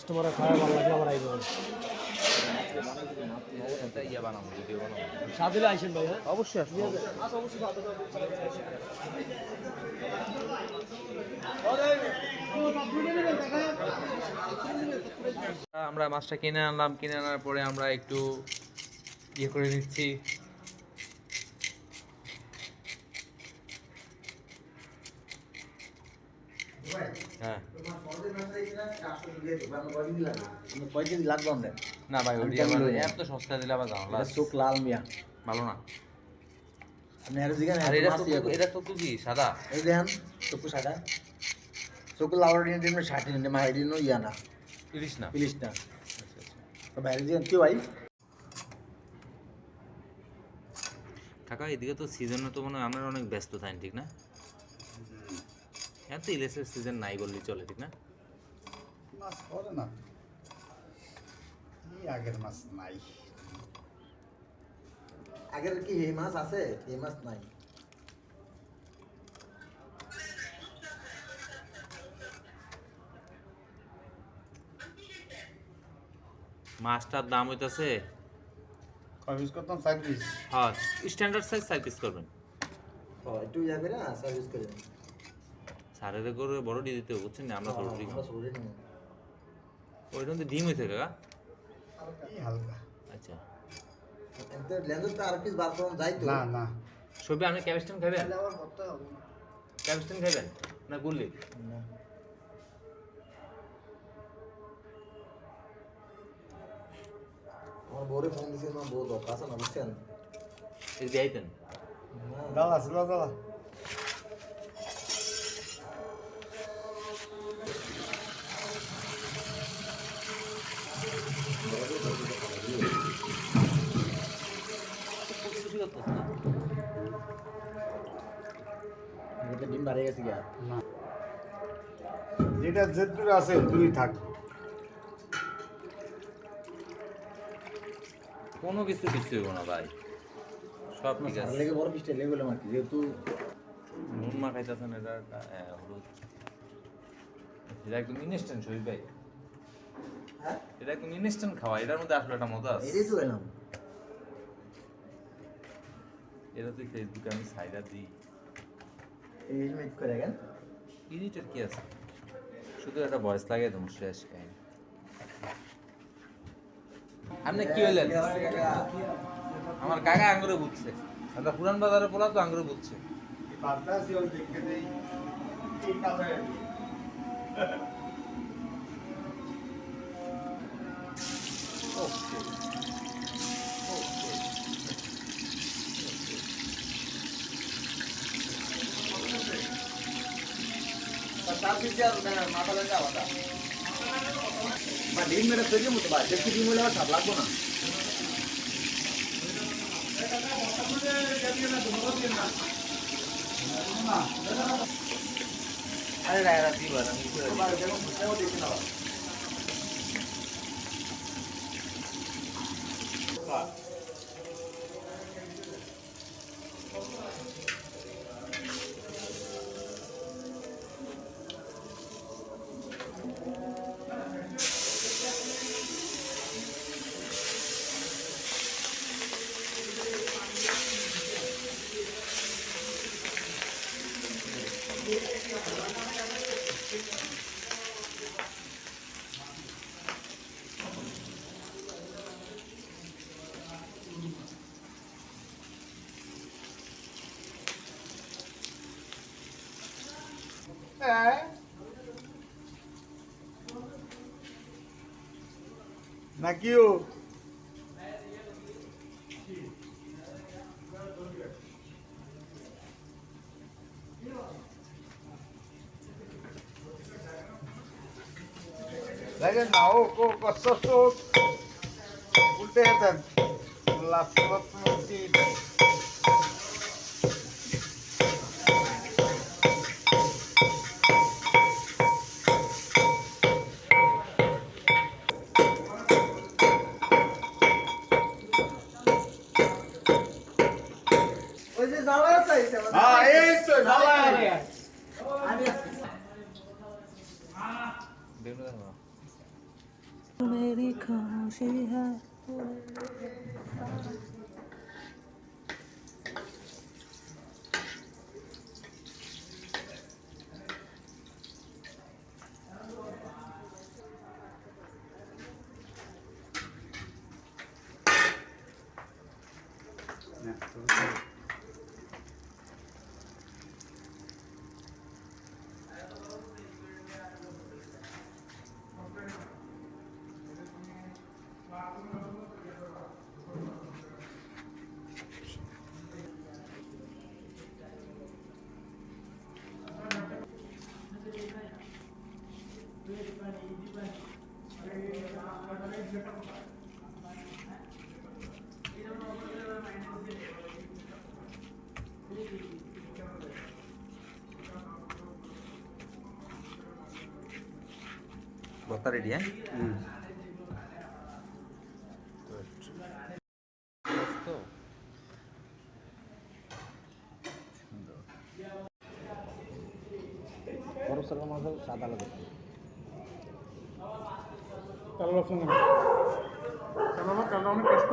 Customer খাওয়া ভালো লাগলে আবার আইব সাদিলে আইসেন ভাই। হ্যাঁ অবশ্যই আসবো। আমরা মাছটা কিনে আনলাম, কিনে আনার পরে আমরা একটু ইয়ে করে নিচ্ছি। হ্যাঁ না ভাই, ওটি আবার এত সস্তা দিলে আবার দাম চোখ লাল মিয়া ভালো না। আপনি আর জিগান আর এটা তো কি সাদা? এই দেখেন চোখ সাদা চোখ লাল দিন 60 দিন মাই দিন ইয়া না ইলিশ না। ইলিশ না আচ্ছা আচ্ছা। তো বাইরে জিগান কি ভাই কাকা এদিকে তো সিজনে তো মনে হয় আপনারা অনেক ব্যস্ত থাকেন, ঠিক না? এত ইলিশের সিজন নাই বললেই চলে, ঠিক না? মাছ পড়ে না, কি আগের মাছ নাই। আগের কি এই মাছ আছে? এই মাছ নাই। মাছটার দাম হইতাছে কয় পিস করতাম? 4 পিস। হ্যাঁ, স্ট্যান্ডার্ড সাইজ সার্ভিস করবেন। ও একটু ইয়া করে না সার্ভিস করে দেন। সারের করে বড় দিয়ে দিতে হবে, বুঝছেন না? আমরা ছোট ডিম আমরা সরে নিব। ওইটা তো ডিম হয়েছে কাকা। কি হালকা। আচ্ছা, এতে লেন্স তো আর পিস বার করুন যাই তো না না, সবই আপনি ক্যাপস্টেন খাবেন? আবার করতে হবে না। ক্যাপস্টেন খাবেন না গুল্লি? না। আমার বউরে ফোন দিছিল না, বউ দরকার আছে না বুঝছেন? এই দিয়েছেন দাদা ছিল দাদা। খুশি করতেছ না? এটা ডিম বাড়ে গেছে গিয়া। না, যেটা যেটুকু আছে তুই থাক। কোনো কিছু হইব না ভাই, সব ঠিক আছে। লেগে বড় পিসটা লেগে গেল আর কি, যেহেতু নুন মাখাইতেছেন, এটা হলুদ, এটা একদম ইনস্ট্যান্ট শরীর ভাই। হ্যাঁ এটা একদম ইনস্ট্যান্ট খাওয়া, এটার মধ্যে আসলে একটা মজা আছে। এটাই তো এলাম। এটা তুই ফেসবুকে আমি সাইডা দিই, এই মিট করে গেল। এডিটের কি আছে, শুধু একটা ভয়েস লাগে তো শেষ কাহিনী। আপনি কি হইলেন? আমার কাকা আঙ্গুরে বুঝছে, আমরা পুরান বাজারে পোলা তো আঙ্গুরে বুঝছে। বাতাসি ওই দেখে দেই এই কালে তার পিছে আর মাথা লাগে আলাদা। বা ডিম মেরে তৈরি মতো বা দেখি ডিম হলে আর স্বাদ লাগবো না। আরে রায়রা দিবা না, নাকিও দেখেন না, ও কষ্ট উল্টে যেতেন লাস্ট ওই যে জ্বালা চাইছে হ্যাঁ এই তো জ্বালা আমি দেখুন मेरी खामोशी है ভর্তা রেডি হ্যাঁ বড় সালা মাছ সাদা লাগে কালো রসুন কালো অনেক কষ্ট